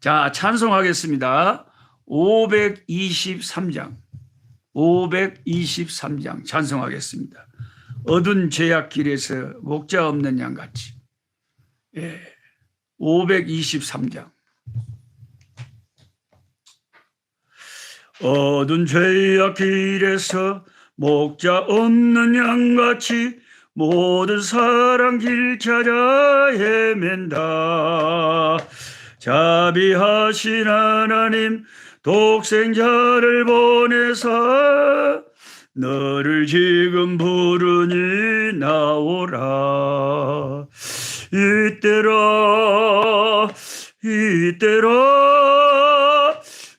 자, 찬송하겠습니다. 523장. 523장 찬송하겠습니다. 어두운 죄악길에서 목자 없는 양같이. 예, 523장. 어두운 죄악길에서 목자 없는 양같이 모든 사람 길 찾아 헤맨다. 자비하신 하나님 독생자를 보내사 너를 지금 부르니 나오라. 이때라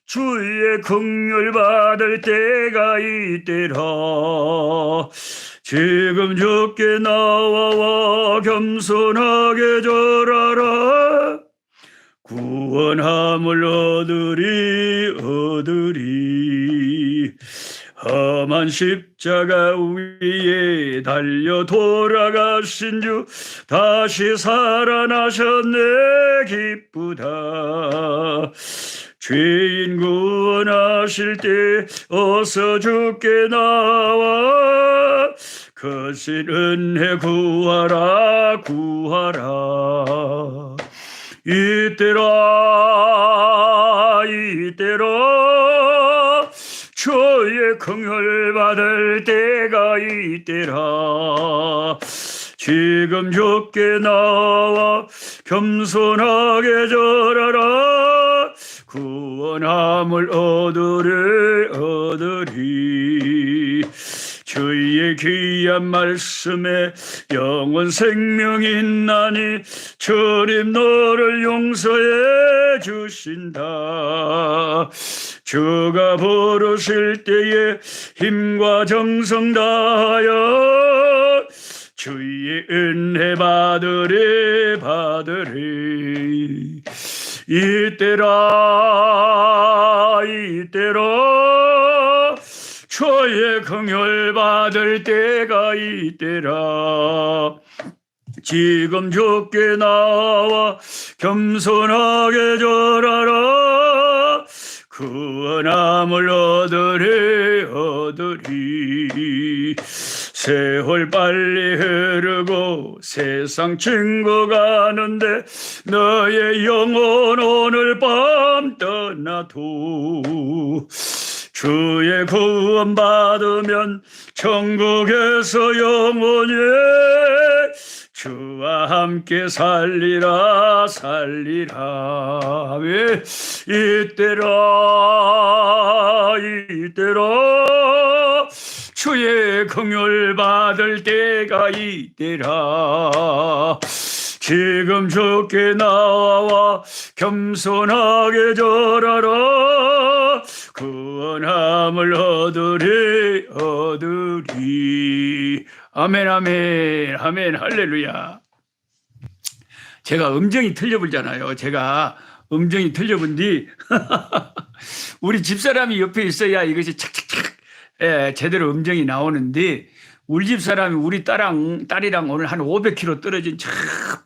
주의 긍휼 받을 때가 이때라. 지금 주께 나와 겸손하게 절하라. 구원함을 얻으리. 험한 십자가 위에 달려 돌아가신 주 다시 살아나셨네. 기쁘다. 죄인 구원하실 때 어서 주께 나와 거신 은혜 구하라. 이때라 주의 긍휼 받을 때가 이때라. 지금 주께 나와 겸손하게 절하라. 구원함을 얻으리. 주의 귀한 말씀에 영원 생명이 있나니 주님 너를 용서해 주신다. 주가 부르실 때에 힘과 정성 다하여 주의 은혜 받으리. 이때라 주의 긍휼 받을 때가 이때라. 지금 주께 나와 겸손하게 절하라. 구원함을 얻으리. 세월 빨리 흐르고 세상 친구 가는데 너의 영혼 오늘 밤 떠나도 주의 구원 받으면 천국에서 영원히 주와 함께 살리라. 왜? 이때라 주의 긍휼 받을 때가 이때라. 지금 주께 나와 겸손하게 절하라. 구원함을 얻으리. 아멘. 할렐루야. 제가 음정이 틀려보잖아요. 제가 음정이 틀려본 뒤 우리 집사람이 옆에 있어야 이것이 착착착 제대로 음정이 나오는데 우리 집사람이 우리 딸이랑 오늘 한 500km 떨어진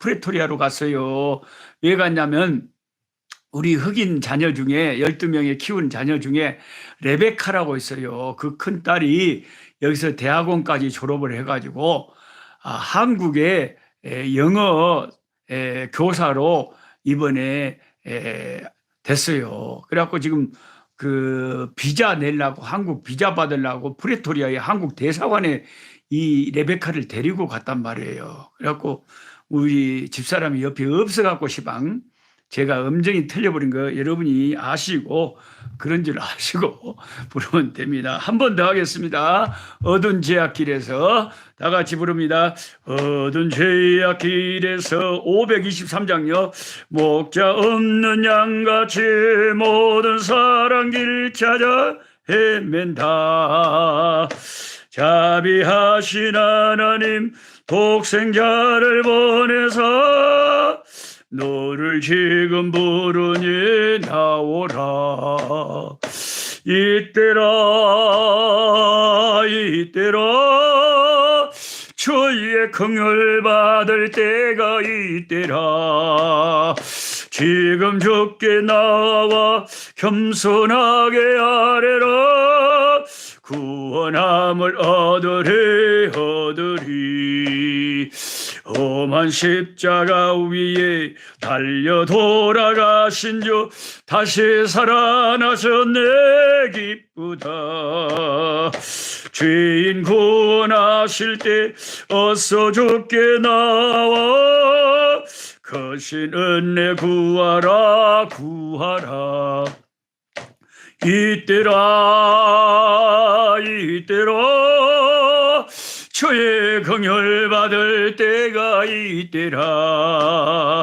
프레토리아로 갔어요. 왜 갔냐면 우리 흑인 자녀 중에 12명의 키운 자녀 중에 레베카라고 있어요. 그 큰 딸이 여기서 대학원까지 졸업을 해가지고 한국의 영어 교사로 이번에 됐어요. 그래갖고 지금 그 비자 내려고 한국 비자 받으려고 프레토리아의 한국 대사관에 이 레베카를 데리고 갔단 말이에요. 그래갖고 우리 집사람이 옆에 없어갖고 시방 제가 음정이 틀려버린 거 여러분이 아시고 그런 줄 아시고 부르면 됩니다. 한 번 더 하겠습니다. 어두운 죄악길에서 다 같이 부릅니다. 어두운 죄악길에서 523장요. 목자 없는 양같이 모든 사람 길 찾아 헤맨다. 자비하신 하나님 독생자를 보내사 너를 지금 부르니 나오라. 이때라 주의 긍휼 받을 때가 이때라. 지금 주께 나와 겸손하게 아뢰라. 구원함을 얻으리. 험한 십자가 위에 달려 돌아가신 주 다시 살아나셨네. 기쁘다. 죄인 구원하실 때 어서 주께 나와 거신 은혜 구하라. 이때라 주의 긍휼 받을 때가 이때라.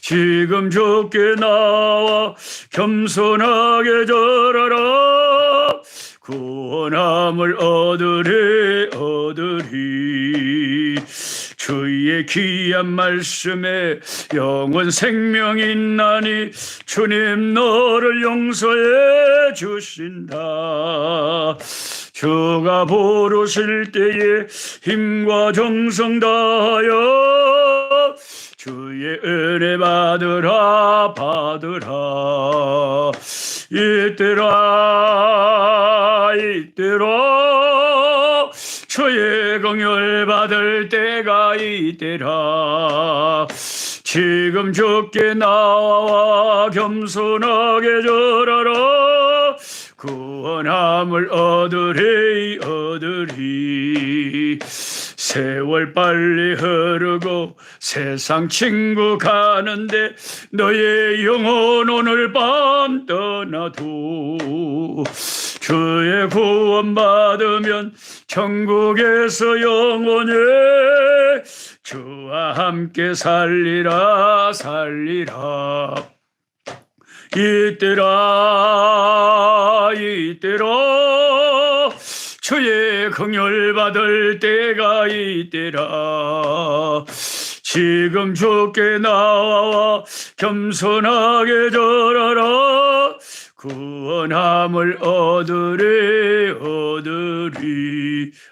지금 주께 나와 겸손하게 절하라. 구원함을 얻으리. 주의 귀한 말씀에 영원 생명이 있나니 주님 너를 용서해 주신다. 주가 부르실 때에 힘과 정성 다하여 주의 은혜 받으라. 이때라 주의 긍휼 받을 때가 이때라. 지금 주께 나와 겸손하게 절하라. 구원함을 얻으리. 세월 빨리 흐르고 세상 친구 가는데 너의 영혼 오늘 밤 떠나도 주의 구원 받으면 천국에서 영원히 주와 함께 살리라. 이때라 주의 긍휼 받을 때가 이때라. 지금 주께 나와 겸손하게 절하라. 구원함을 얻으리.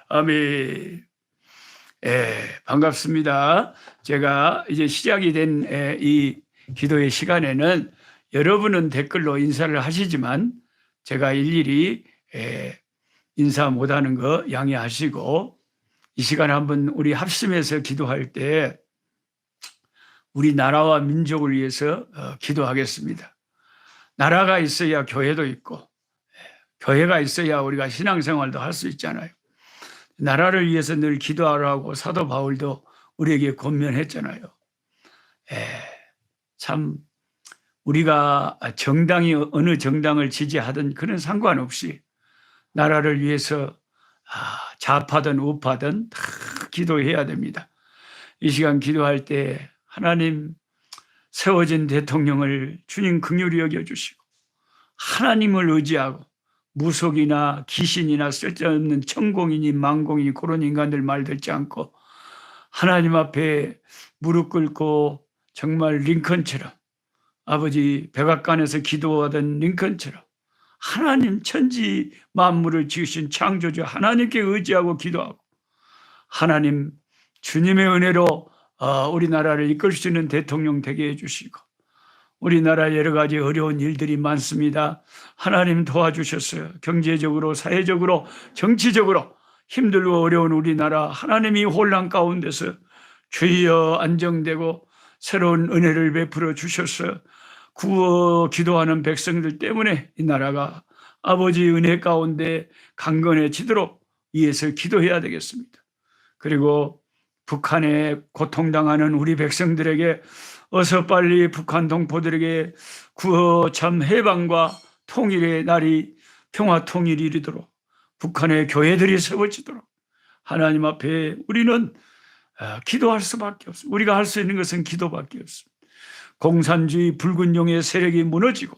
아멘. 반갑습니다. 제가 이제 시작이 된 이 기도의 시간에는 여러분은 댓글로 인사를 하시지만 제가 일일이 인사 못하는 거 양해하시고 이 시간에 한번 우리 합심해서 기도할 때 우리 나라와 민족을 위해서 기도하겠습니다. 나라가 있어야 교회도 있고 교회가 있어야 우리가 신앙생활도 할 수 있잖아요. 나라를 위해서 늘 기도하라고 사도 바울도 우리에게 권면했잖아요. 참 우리가 정당이 어느 정당을 지지하든 그런 상관없이 나라를 위해서 좌파든 우파든 다 기도해야 됩니다. 이 시간 기도할 때 하나님 세워진 대통령을 주님 긍휼히 여겨주시고 하나님을 의지하고 무속이나 귀신이나 쓸데없는 천공이니 망공이니 그런 인간들 말 듣지 않고 하나님 앞에 무릎 꿇고 정말 링컨처럼 아버지 백악관에서 기도하던 링컨처럼 하나님 천지 만물을 지으신 창조주 하나님께 의지하고 기도하고 하나님 주님의 은혜로 우리나라를 이끌 수 있는 대통령 되게 해주시고 우리나라에 여러 가지 어려운 일들이 많습니다. 하나님 도와주셨어요. 경제적으로 사회적으로 정치적으로 힘들고 어려운 우리나라 하나님이 혼란 가운데서 주여 안정되고 새로운 은혜를 베풀어 주셨어요. 구워 기도하는 백성들 때문에 이 나라가 아버지 은혜 가운데 강건해지도록 위해서 기도해야 되겠습니다. 그리고 북한에 고통당하는 우리 백성들에게 어서 빨리 북한 동포들에게 구호 참 해방과 통일의 날이 평화 통일이 이르도록 북한의 교회들이 세워지도록 하나님 앞에 우리는 기도할 수밖에 없습니다. 우리가 할 수 있는 것은 기도밖에 없습니다. 공산주의 붉은 용의 세력이 무너지고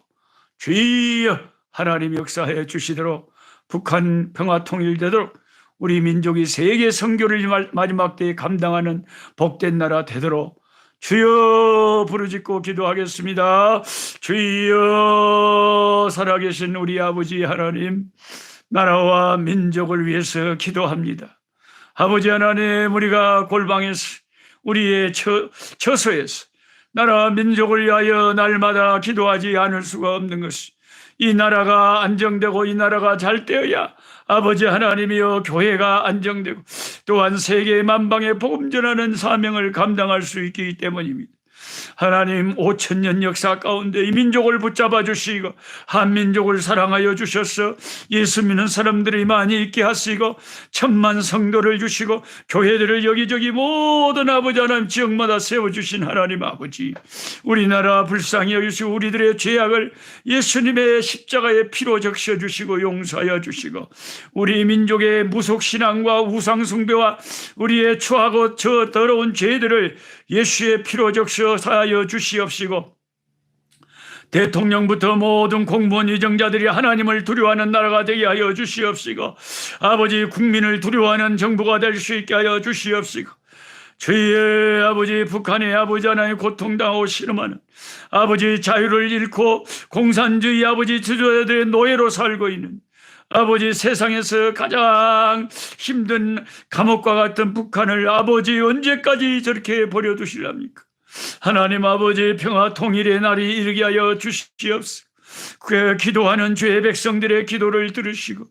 주여 하나님 역사해 주시도록 북한 평화 통일되도록 우리 민족이 세계 선교를 마지막 때에 감당하는 복된 나라 되도록 주여 부르짖고 기도하겠습니다. 주여 살아계신 우리 아버지 하나님 나라와 민족을 위해서 기도합니다. 아버지 하나님 우리가 골방에서 우리의 처소에서 나라 민족을 위하여 날마다 기도하지 않을 수가 없는 것이, 이 나라가 안정되고 이 나라가 잘 되어야 아버지 하나님이여 교회가 안정되고 또한 세계 만방에 복음 전하는 사명을 감당할 수 있기 때문입니다. 하나님, 5,000년 역사 가운데 이 민족을 붙잡아 주시고 한민족을 사랑하여 주셔서 예수 믿는 사람들이 많이 있게 하시고 1,000만 성도를 주시고 교회들을 여기저기 모든 아버지 하나님 지역마다 세워주신 하나님 아버지, 우리나라 불쌍히 여기시고 우리들의 죄악을 예수님의 십자가의 피로 적셔주시고 용서하여 주시고 우리 민족의 무속신앙과 우상숭배와 우리의 추하고 저 더러운 죄들을 예수의 피로 적셔 사하여 주시옵시고, 대통령부터 모든 공무원 위정자들이 하나님을 두려워하는 나라가 되게 하여 주시옵시고, 아버지 국민을 두려워하는 정부가 될 수 있게 하여 주시옵시고, 주의 아버지 북한의 아버지 하나님 고통당하고 실험하는 아버지 자유를 잃고 공산주의 아버지 지도자들의 노예로 살고 있는 아버지 세상에서 가장 힘든 감옥과 같은 북한을 아버지 언제까지 저렇게 버려두실랍니까? 하나님 아버지 평화 통일의 날이 이르게 하여 주시옵소서. 그 기도하는 주의 백성들의 기도를 들으시고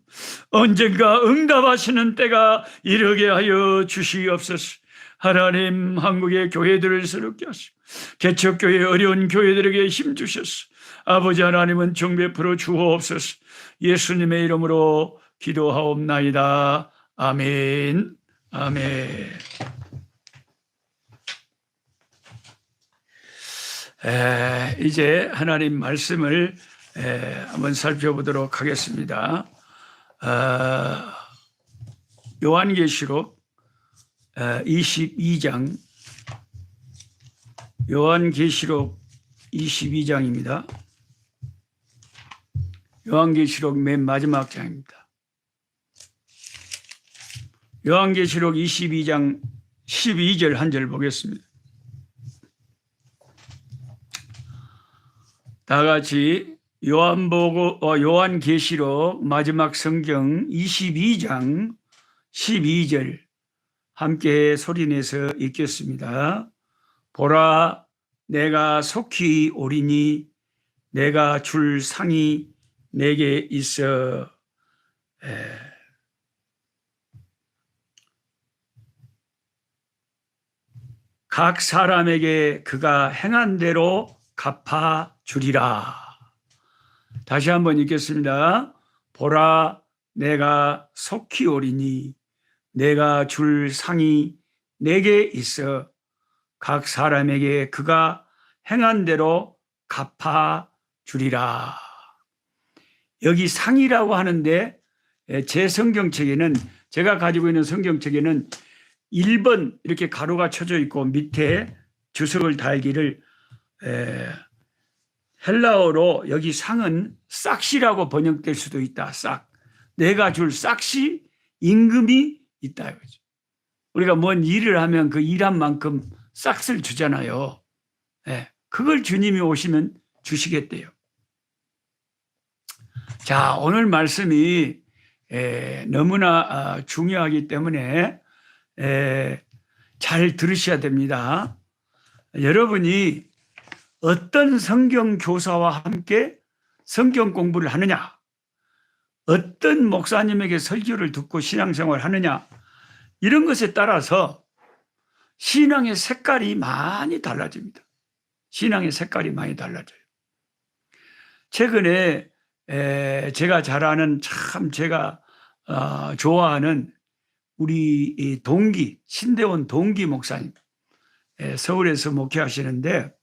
언젠가 응답하시는 때가 이르게 하여 주시옵소서. 하나님, 한국의 교회들을 새롭게 하시고 개척교회 어려운 교회들에게 힘주셔서 아버지 하나님은 정 베풀어 주옵소서. 예수님의 이름으로 기도하옵나이다. 아멘. 아멘. 이제 하나님 말씀을 한번 살펴보도록 하겠습니다. 요한계시록 22장, 요한계시록 22장입니다. 요한계시록 맨 마지막 장입니다. 요한계시록 22장 12절 한 절 보겠습니다. 다 같이 요한계시록 마지막 성경 22장 12절 함께 소리내서 읽겠습니다. 보라, 내가 속히 오리니 내가 줄 상이 내게 있어 각 사람에게 그가 행한 대로 갚아 주리라. 다시 한번 읽겠습니다. 보라, 내가 속히 오리니 내가 줄 상이 내게 있어 각 사람에게 그가 행한 대로 갚아 주리라. 여기 상이라고 하는데 제 성경책에는, 제가 가지고 있는 성경책에는 1번 이렇게 가로가 쳐져 있고 밑에 주석을 달기를 헬라어로 여기 상은 싹시라고 번역될 수도 있다. 싹. 내가 줄 싹시 임금이 있다. 우리가 뭔 일을 하면 그 일한 만큼 싹을 주잖아요. 그걸 주님이 오시면 주시겠대요. 자, 오늘 말씀이 너무나 중요하기 때문에 잘 들으셔야 됩니다. 여러분이 어떤 성경 교사와 함께 성경 공부를 하느냐, 어떤 목사님에게 설교를 듣고 신앙생활을 하느냐, 이런 것에 따라서 신앙의 색깔이 많이 달라집니다. 신앙의 색깔이 많이 달라져요. 최근에 제가 잘 아는, 참 제가 좋아하는 우리 동기, 신대원 동기 목사님, 서울에서 목회하시는데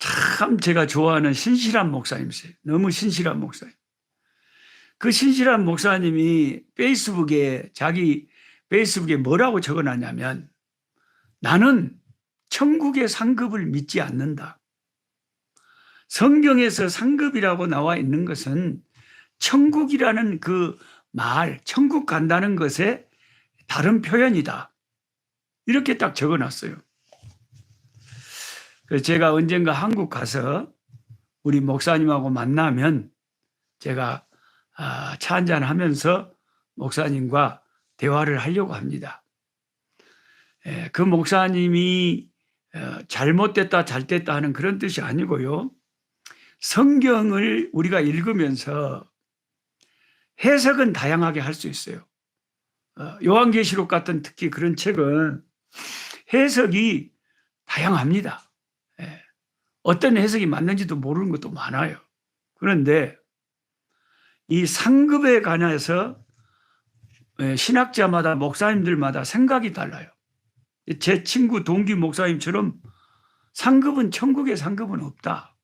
참 제가 좋아하는 신실한 목사님이세요. 너무 신실한 목사님. 그 신실한 목사님이 자기 페이스북에 뭐라고 적어놨냐면, 나는 천국의 상급을 믿지 않는다. 성경에서 상급이라고 나와 있는 것은 천국이라는 그 말, 천국 간다는 것의 다른 표현이다. 이렇게 딱 적어놨어요. 그래서 제가 언젠가 한국 가서 우리 목사님하고 만나면 제가 차 한잔 하면서 목사님과 대화를 하려고 합니다. 그 목사님이 잘못됐다 잘됐다 하는 그런 뜻이 아니고요. 성경을 우리가 읽으면서 해석은 다양하게 할 수 있어요. 요한계시록 같은 특히 그런 책은 해석이 다양합니다. 예. 어떤 해석이 맞는지도 모르는 것도 많아요. 그런데 이 상급에 관해서 신학자마다 목사님들마다 생각이 달라요. 제 친구 동기 목사님처럼 상급은 천국의 상급은 없다.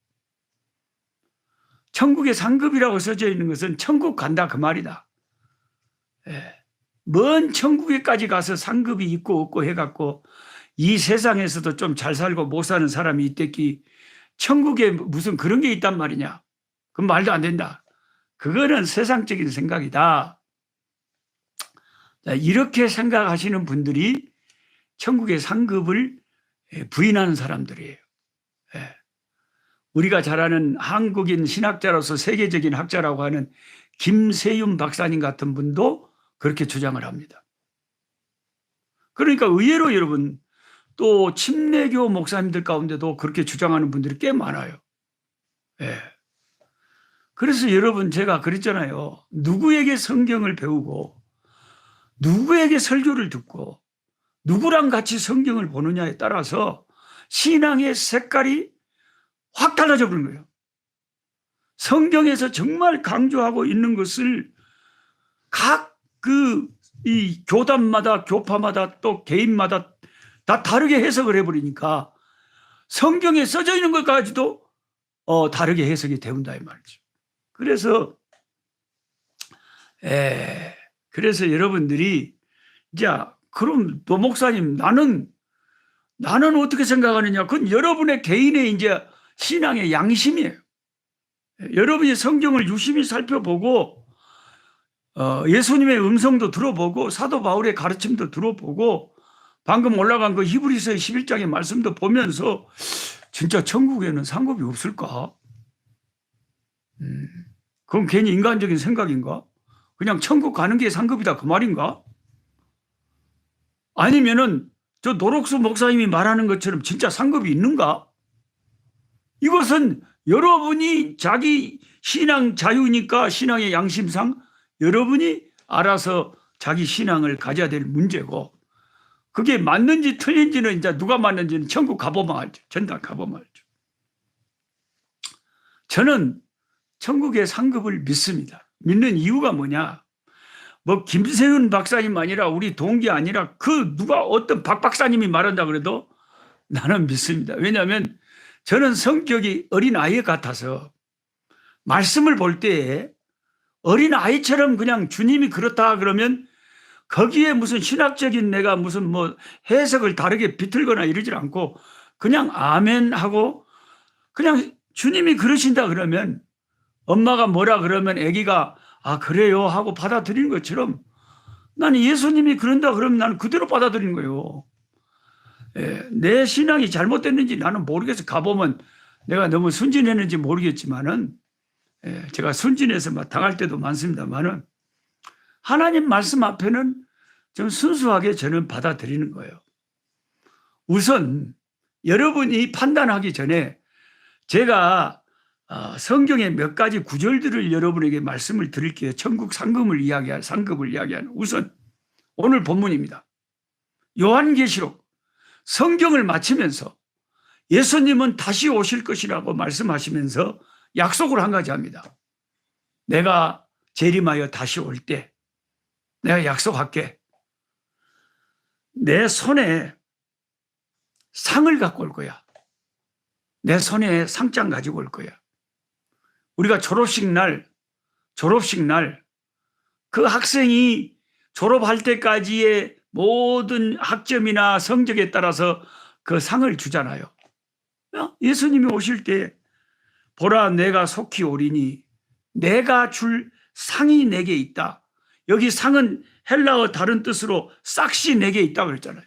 천국의 상급이라고 써져 있는 것은 천국 간다 그 말이다. 예. 먼 천국에까지 가서 상급이 있고 없고 해갖고 이 세상에서도 좀 잘 살고 못 사는 사람이 있댔기 천국에 무슨 그런 게 있단 말이냐. 그건 말도 안 된다. 그거는 세상적인 생각이다. 이렇게 생각하시는 분들이 천국의 상급을 부인하는 사람들이에요. 우리가 잘 아는 한국인 신학자로서 세계적인 학자라고 하는 김세윤 박사님 같은 분도 그렇게 주장을 합니다. 그러니까 의외로 여러분 또 침례교 목사님들 가운데도 그렇게 주장하는 분들이 꽤 많아요. 그래서 여러분 제가 그랬잖아요. 누구에게 성경을 배우고 누구에게 설교를 듣고 누구랑 같이 성경을 보느냐에 따라서 신앙의 색깔이 확 달라져 버린 거예요. 성경에서 정말 강조하고 있는 것을 각 이 교단마다 교파마다 또 개인마다 다 다르게 해석을 해버리니까 성경에 써져 있는 것까지도 다르게 해석이 되온다 이 말이죠. 그래서 여러분들이 자 그럼 노 목사님 나는 어떻게 생각하느냐? 그건 여러분의 개인의 이제 신앙의 양심이에요. 여러분이 성경을 유심히 살펴보고 예수님의 음성도 들어보고 사도 바울의 가르침도 들어보고 방금 올라간 그 히브리서 11장의 말씀도 보면서 진짜 천국에는 상급이 없을까? 그건 괜히 인간적인 생각인가? 그냥 천국 가는 게 상급이다 그 말인가? 아니면은 저 노록수 목사님이 말하는 것처럼 진짜 상급이 있는가? 이것은 여러분이 자기 신앙 자유니까 신앙의 양심상 여러분이 알아서 자기 신앙을 가져야 될 문제고 그게 맞는지 틀린지는 이제 누가 맞는지는 천국 가보면 알죠. 전당 가보면 알죠. 저는 천국의 상급을 믿습니다. 믿는 이유가 뭐냐? 뭐 김세윤 박사님 아니라 우리 동기 아니라 그 누가 어떤 박 박사님이 말한다 그래도 나는 믿습니다. 왜냐하면 저는 성격이 어린아이 같아서 말씀을 볼 때에 어린아이처럼 그냥 주님이 그렇다 그러면 거기에 무슨 신학적인 내가 무슨 뭐 해석을 다르게 비틀거나 이러질 않고 그냥 아멘 하고 그냥 주님이 그러신다 그러면 엄마가 뭐라 그러면 아기가 아 그래요 하고 받아들이는 것처럼 나는 예수님이 그런다 그러면 나는 그대로 받아들이는 거예요. 내 신앙이 잘못됐는지 나는 모르겠어. 가보면 내가 너무 순진했는지 모르겠지만은 제가 순진해서 막 당할 때도 많습니다만은 하나님 말씀 앞에는 좀 순수하게 저는 받아들이는 거예요. 우선 여러분이 판단하기 전에 제가 성경의 몇 가지 구절들을 여러분에게 말씀을 드릴게요. 천국 상급을 이야기하는 우선 오늘 본문입니다. 요한계시록 성경을 마치면서 예수님은 다시 오실 것이라고 말씀하시면서 약속을 한 가지 합니다. 내가 재림하여 다시 올 때 내가 약속할게. 내 손에 상을 갖고 올 거야. 내 손에 상장 가지고 올 거야. 우리가 졸업식 날 그 학생이 졸업할 때까지의 모든 학점이나 성적에 따라서 그 상을 주잖아요. 예수님이 오실 때 보라 내가 속히 오리니 내가 줄 상이 내게 있다. 여기 상은 헬라어 다른 뜻으로 싹시 내게 있다고 그랬잖아요.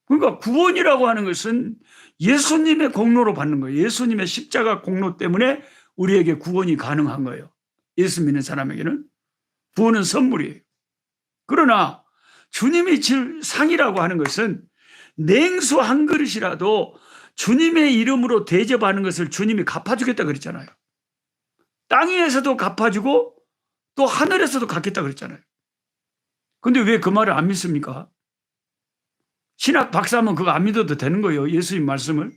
그러니까 구원이라고 하는 것은 예수님의 공로로 받는 거예요. 예수님의 십자가 공로 때문에 우리에게 구원이 가능한 거예요. 예수 믿는 사람에게는 구원은 선물이에요. 그러나 주님이 줄 상이라고 하는 것은 냉수 한 그릇이라도 주님의 이름으로 대접하는 것을 주님이 갚아주겠다 그랬잖아요. 땅 위에서도 갚아주고 또 하늘에서도 갚겠다 그랬잖아요. 근데 왜 그 말을 안 믿습니까? 신학 박사면 그거 안 믿어도 되는 거예요. 예수님 말씀을.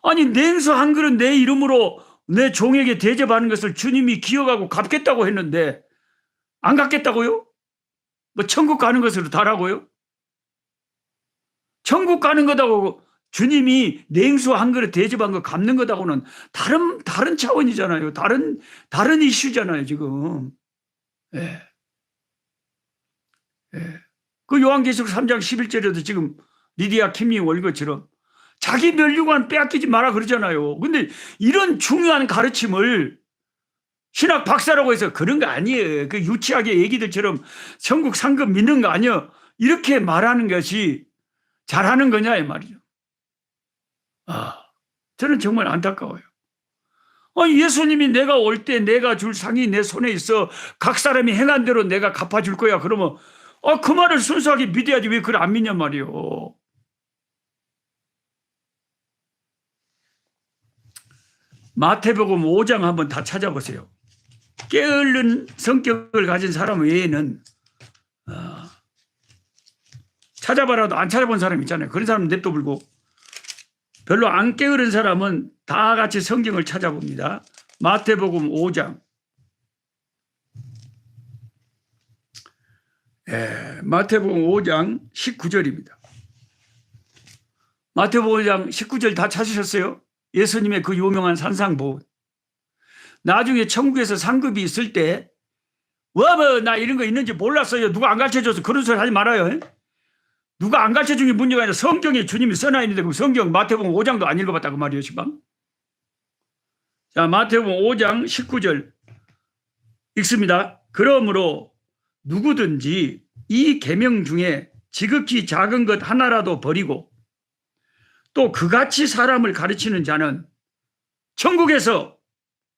아니 냉수 한 그릇 내 이름으로 내 종에게 대접하는 것을 주님이 기억하고 갚겠다고 했는데 안 갚겠다고요? 뭐 천국 가는 것으로 다라고요? 천국 가는 거다고 주님이 냉수 한 그릇 대접한 거 갚는 거다고는 다른 차원이잖아요. 다른 이슈잖아요, 지금. 예. 예. 그 요한계시록 3장 11절에도 지금 리디아 킴이 올 것처럼 자기 면류관 빼앗기지 마라 그러잖아요. 근데 이런 중요한 가르침을 신학 박사라고 해서 그런 거 아니에요. 그 유치하게 얘기들처럼 천국 상급 믿는 거 아니에요. 이렇게 말하는 것이 잘하는 거냐 이 말이죠. 저는 정말 안타까워요. 예수님이 내가 올 때 내가 줄 상이 내 손에 있어 각 사람이 행한 대로 내가 갚아줄 거야. 그러면 그 말을 순수하게 믿어야지 왜 그걸 안 믿냔 말이에요. 마태복음 5장 한번 다 찾아보세요. 게으른 성격을 가진 사람 외에는 찾아봐라도 안 찾아본 사람 있잖아요. 그런 사람은 냅둬불고 별로 안 게으른 사람은 다 같이 성경을 찾아봅니다. 마태복음 5장. 마태복음 5장 19절입니다. 마태복음 5장 19절 다 찾으셨어요? 예수님의 그 유명한 산상보. 나중에 천국에서 상급이 있을 때 나 이런 거 있는지 몰랐어요. 누가 안 가르쳐줘서 그런 소리 하지 말아요. 누가 안 가르쳐준 게 문제가 아니라 성경에 주님이 써놔 있는데 그 성경 마태복음 5장도 안 읽어봤다 그 말이에요 지금. 자, 마태복음 5장 19절 읽습니다. 그러므로 누구든지 이 계명 중에 지극히 작은 것 하나라도 버리고 또 그같이 사람을 가르치는 자는 천국에서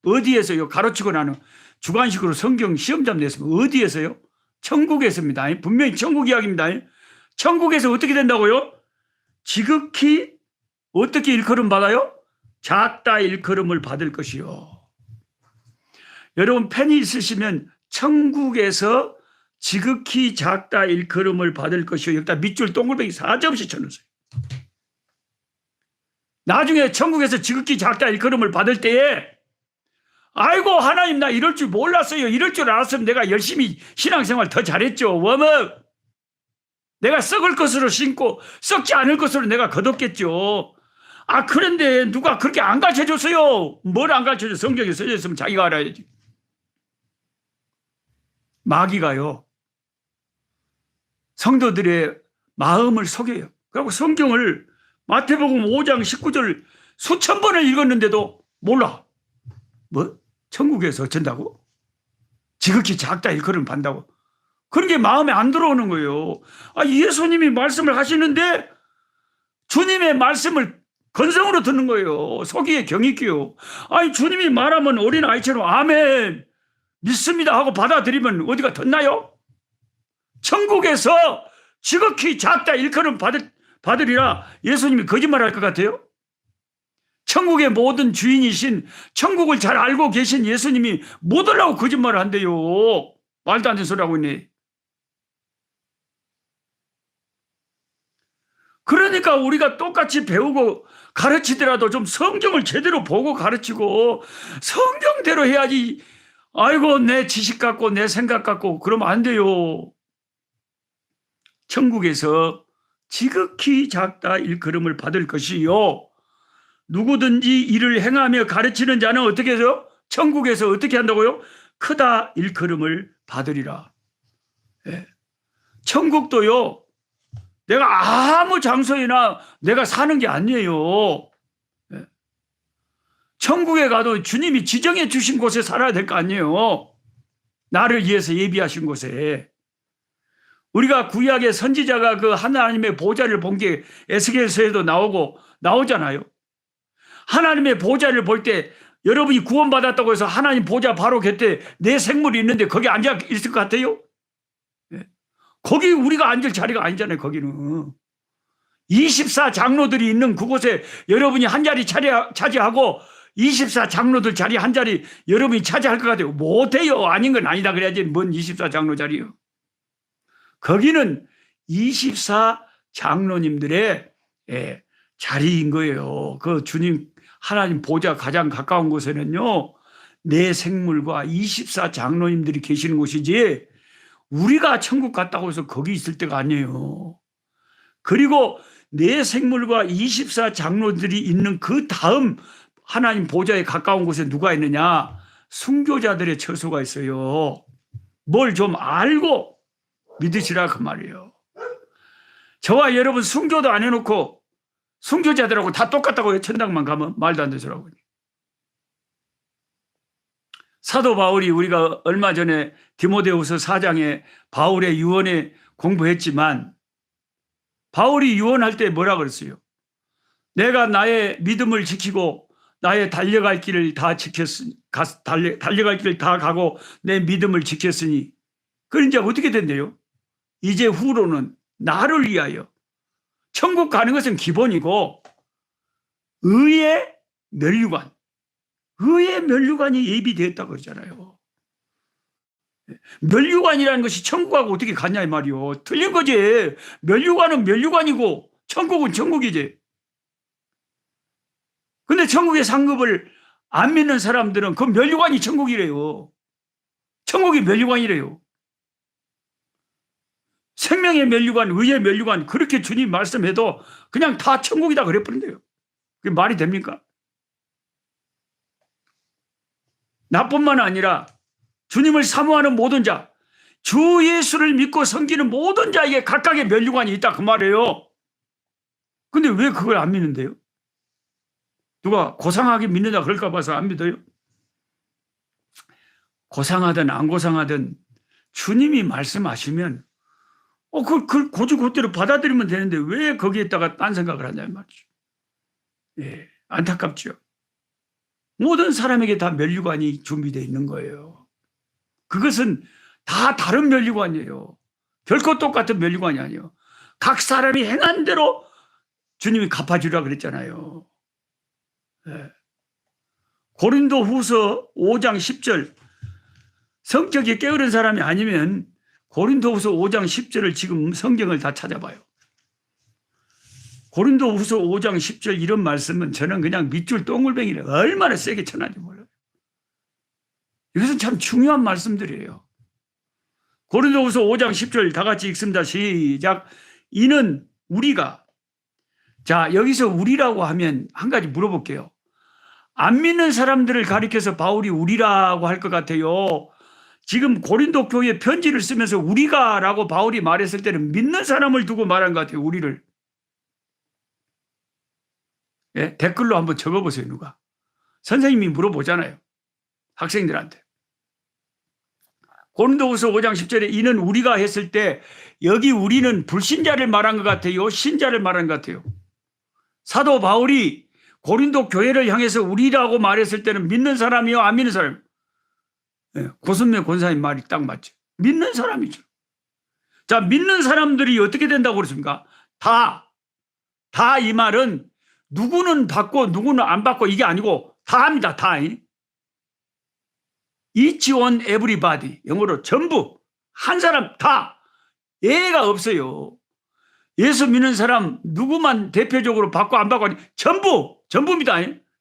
어디에서요? 가르치고 나는 주관식으로 성경 시험장 냈으면 어디에서요? 천국에서입니다. 분명히 천국 이야기입니다. 천국에서 어떻게 된다고요? 지극히 어떻게 일컬음 받아요? 작다 일컬음을 받을 것이요. 여러분 펜이 있으시면 천국에서 지극히 작다 일컬음을 받을 것이요. 여기다 밑줄 동글뱅이 4점씩 쳐놓으세요. 나중에 천국에서 지극히 작다 일컬음을 받을 때에 아이고 하나님 나 이럴 줄 몰랐어요. 이럴 줄 알았으면 내가 열심히 신앙생활 더 잘했죠. 워낙 내가 썩을 것으로 신고 썩지 않을 것으로 내가 거뒀겠죠. 그런데 누가 그렇게 안 가르쳐줬어요. 뭘 안 가르쳐줘? 성경에 써져 있으면 자기가 알아야지. 마귀가요 성도들의 마음을 속여요. 그리고 성경을 마태복음 5장 19절 수천 번을 읽었는데도 몰라. 천국에서 어쩐다고? 지극히 작다 일컬음 받는다고? 그런 게 마음에 안 들어오는 거예요. 예수님이 말씀을 하시는데 주님의 말씀을 건성으로 듣는 거예요. 속이에 경이 있고요. 주님이 말하면 어린아이처럼 아멘 믿습니다 하고 받아들이면 어디가 덧나요? 천국에서 지극히 작다 일컬음 받으리라 예수님이 거짓말할 것 같아요? 천국의 모든 주인이신 천국을 잘 알고 계신 예수님이 못 오려고 거짓말을 한대요. 말도 안 되는 소리 하고 있네. 그러니까 우리가 똑같이 배우고 가르치더라도 좀 성경을 제대로 보고 가르치고 성경대로 해야지. 아이고 내 지식 갖고 내 생각 갖고 그러면 안 돼요. 천국에서 지극히 작다 일컬음을 받을 것이요. 누구든지 이를 행하며 가르치는 자는 어떻게 해서 천국에서 어떻게 한다고요? 크다 일컬음을 받으리라. 천국도요. 내가 아무 장소에나 내가 사는 게 아니에요. 천국에 가도 주님이 지정해 주신 곳에 살아야 될 거 아니에요. 나를 위해서 예비하신 곳에. 우리가 구약의 선지자가 그 하나님의 보좌를 본 게 에스겔서에도 나오잖아요. 하나님의 보좌를 볼 때 여러분이 구원받았다고 해서 하나님 보좌 바로 곁에 내 생물이 있는데 거기 앉아 있을 것 같아요? 거기 우리가 앉을 자리가 아니잖아요. 거기는 24 장로들이 있는 그곳에 여러분이 한 자리 차지하고 24 장로들 자리 한 자리 여러분이 차지할 것 같아요. 못해요. 아닌 건 아니다 그래야지. 뭔 24 장로 자리요. 거기는 24 장로님들의 자리인 거예요. 그 주님 하나님 보좌 가장 가까운 곳에는요. 내 생물과 24 장로님들이 계시는 곳이지 우리가 천국 갔다고 해서 거기 있을 때가 아니에요. 그리고 내 생물과 24 장로들이 있는 그 다음 하나님 보좌에 가까운 곳에 누가 있느냐? 순교자들의 처소가 있어요. 뭘 좀 알고 믿으시라 그 말이에요. 저와 여러분 순교도 안 해놓고 순교자들하고 다 똑같다고 천당만 가면 말도 안 되더라고요. 사도 바울이 우리가 얼마 전에 디모데후서 4장에 바울의 유언에 공부했지만 바울이 유언할 때 뭐라 그랬어요? 내가 나의 믿음을 지키고 나의 달려갈 길을 다 지켰으니 달려갈 길을 다 가고 내 믿음을 지켰으니 그럼 이제 어떻게 된대요? 이제 후로는 나를 위하여 천국 가는 것은 기본이고 의의 면류관이 예비되었다고 그러잖아요. 면류관이라는 것이 천국하고 어떻게 같냐 이 말이요. 틀린 거지. 면류관은 면류관이고 천국은 천국이지. 근데 천국의 상급을 안 믿는 사람들은 그 면류관이 천국이래요. 천국이 면류관이래요. 생명의 면류관, 의의 면류관 그렇게 주님 말씀해도 그냥 다 천국이다 그래버린대요. 그게 말이 됩니까? 나뿐만 아니라 주님을 사모하는 모든 자, 주 예수를 믿고 섬기는 모든 자에게 각각의 면류관이 있다 그 말이에요. 근데 왜 그걸 안 믿는데요? 누가 고상하게 믿는다 그럴까 봐서 안 믿어요? 고상하든 안 고상하든 주님이 말씀하시면 그걸 고주고대로 받아들이면 되는데 왜 거기에다가 딴 생각을 하냐는 말이죠. 예, 안타깝죠. 모든 사람에게 다 면류관이 준비되어 있는 거예요. 그것은 다 다른 면류관이에요. 결코 똑같은 면류관이 아니에요. 각 사람이 행한 대로 주님이 갚아주라 그랬잖아요. 예. 고린도 후서 5장 10절 성격이 게으른 사람이 아니면 고린도 후서 5장 10절을 지금 성경을 다 찾아봐요. 고린도 후서 5장 10절 이런 말씀은 저는 그냥 밑줄 동글뱅이를 얼마나 세게 쳐놨는지 몰라요. 이것은 참 중요한 말씀들이에요. 고린도 후서 5장 10절 다 같이 읽습니다. 시작. 이는 우리가 자 여기서 우리라고 하면 한 가지 물어볼게요. 안 믿는 사람들을 가리켜서 바울이 우리라고 할 것 같아요. 지금 고린도 교회 편지를 쓰면서 우리가라고 바울이 말했을 때는 믿는 사람을 두고 말한 것 같아요. 우리를. 예? 댓글로 한번 적어보세요. 누가. 선생님이 물어보잖아요. 학생들한테. 고린도후서 5장 10절에 이는 우리가 했을 때 여기 우리는 불신자를 말한 것 같아요. 신자를 말한 것 같아요. 사도 바울이 고린도 교회를 향해서 우리라고 말했을 때는 믿는 사람이요 안 믿는 사람. 예, 고순매 권사님 말이 딱 맞죠. 믿는 사람이죠. 자, 믿는 사람들이 어떻게 된다고 그랬습니까? 다 이 말은 누구는 받고 누구는 안 받고 이게 아니고 다 합니다. 다. Each one, everybody. 영어로 전부 한 사람 다. 예가 없어요. 예수 믿는 사람 누구만 대표적으로 받고 안 받고 아니 전부입니다.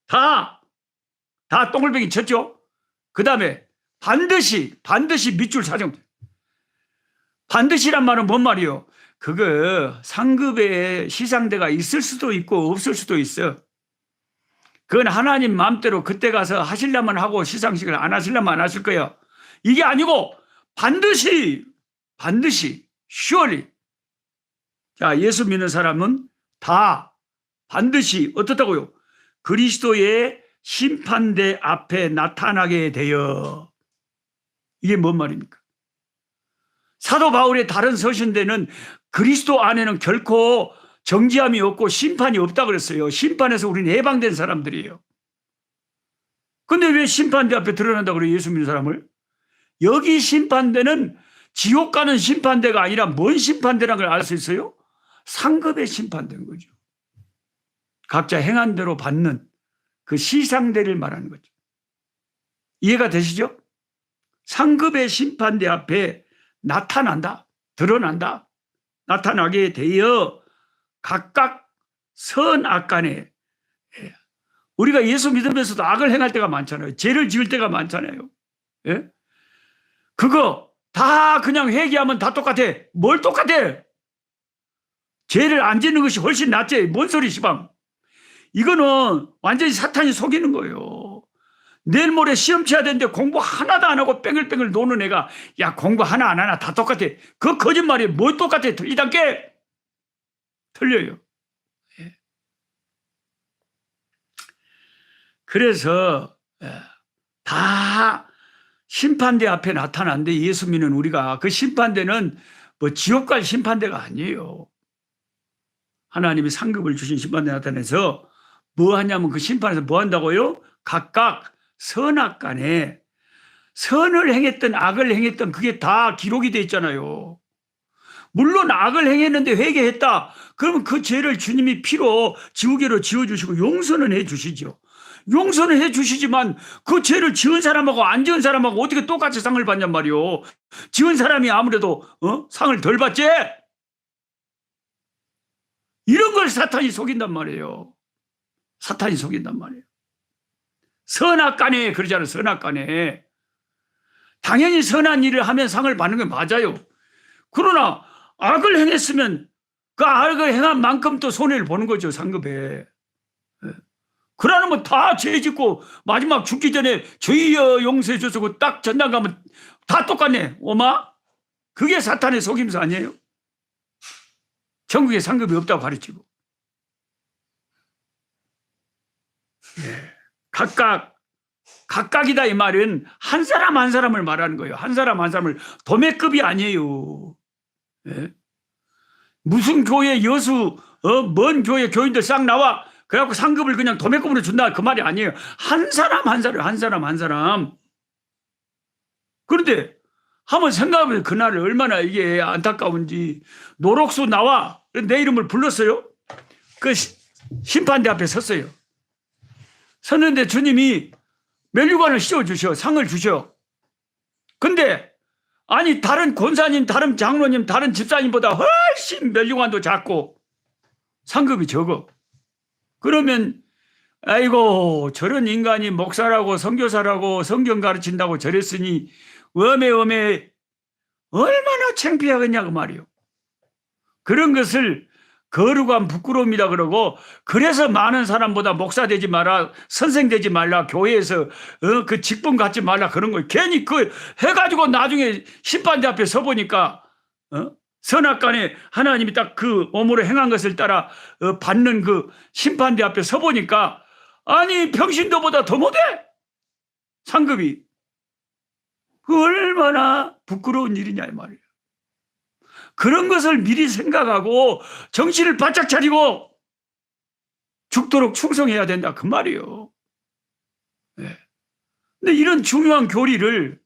다 동글뱅이 쳤죠. 그 다음에 반드시 밑줄 사정. 반드시란 말은 뭔 말이에요? 그거 상급의 시상대가 있을 수도 있고 없을 수도 있어. 그건 하나님 마음대로 그때 가서 하시려면 하고 시상식을 안 하시려면 안 하실 거예요. 이게 아니고 반드시 surely. 자, 예수 믿는 사람은 다 반드시 어떻다고요? 그리스도의 심판대 앞에 나타나게 되어. 이게 뭔 말입니까? 사도 바울의 다른 서신대는 그리스도 안에는 결코 정죄함이 없고 심판이 없다 그랬어요. 심판에서 우리는 해방된 사람들이에요. 근데 왜 심판대 앞에 드러난다고 그래요? 예수 믿는 사람을? 여기 심판대는 지옥 가는 심판대가 아니라 뭔 심판대라는 걸 알 수 있어요? 상급에 심판된 거죠. 각자 행한 대로 받는 그 시상대를 말하는 거죠. 이해가 되시죠? 상급의 심판대 앞에 나타난다, 드러난다, 나타나게 되어 각각 선악간에, 우리가 예수 믿으면서도 악을 행할 때가 많잖아요. 죄를 지을 때가 많잖아요. 예? 그거 다 그냥 회개하면 다 똑같아. 뭘 똑같아? 죄를 안 짓는 것이 훨씬 낫지. 뭔 소리 시방. 이거는 완전히 사탄이 속이는 거예요. 내일 모레 시험 쳐야 되는데 공부 하나도 안 하고 뺑글뺑글 노는 애가 야 공부 하나 안 하나 다 똑같아. 그 거짓말이 뭐 똑같아. 틀리단께? 틀려요. 예. 그래서 다 심판대 앞에 나타난데 예수 믿는 우리가 그 심판대는 뭐 지옥 갈 심판대가 아니에요. 하나님이 상급을 주신 심판대 나타내서 뭐 하냐면 그 심판에서 뭐 한다고요? 각각 선악간에 선을 행했던 악을 행했던 그게 다 기록이 돼 있잖아요. 물론 악을 행했는데 회개했다. 그러면 그 죄를 주님이 피로 지우개로 지워주시고 용서는 해주시죠. 용서는 해주시지만 그 죄를 지은 사람하고 안 지은 사람하고 어떻게 똑같이 상을 받냔 말이요. 지은 사람이 아무래도 상을 덜 받지? 이런 걸 사탄이 속인단 말이에요. 사탄이 속인단 말이에요. 선악간에 그러잖아요. 선악간에. 당연히 선한 일을 하면 상을 받는 게 맞아요. 그러나 악을 행했으면 그 악을 행한 만큼 또 손해를 보는 거죠. 상급에. 그러면 다 죄 짓고 마지막 죽기 전에 주여 용서해 주시고 딱 전당 가면 다 똑같네. 오마? 그게 사탄의 속임수 아니에요? 천국에 상급이 없다고 가르치고. 예. 각각이다 이 말은 한 사람 한 사람을 말하는 거예요. 한 사람 한 사람을 도매급이 아니에요. 예? 무슨 교회 여수 먼 교회 교인들 싹 나와 그래갖고 상급을 그냥 도매급으로 준다 그 말이 아니에요. 한 사람 한 사람 한 사람 한 사람. 그런데 한번 생각해보면 그날 얼마나 이게 안타까운지. 노록수 나와 내 이름을 불렀어요. 그 심판대 앞에 섰어요. 섰는데 주님이 면류관을 씌워주셔. 상을 주셔. 근데 아니 다른 권사님 다른 장로님 다른 집사님보다 훨씬 면류관도 작고 상급이 적어. 그러면 아이고 저런 인간이 목사라고 선교사라고 성경 가르친다고 저랬으니 어메 얼마나 창피하겠냐 그 말이요. 그런 것을 거룩한 부끄러움이다 그러고 그래서 많은 사람보다 목사 되지 마라 선생 되지 말라 교회에서 그 직분 갖지 말라 그런 거 괜히 그 해가지고 나중에 심판대 앞에 서보니까 선악간에 하나님이 딱 그 오므로 행한 것을 따라 받는 그 심판대 앞에 서보니까 아니 평신도보다 더 못해 상급이. 그 얼마나 부끄러운 일이냐 이 말이에요. 그런 것을 미리 생각하고 정신을 바짝 차리고 죽도록 충성해야 된다 그 말이에요. 네. 근데 이런 중요한 교리를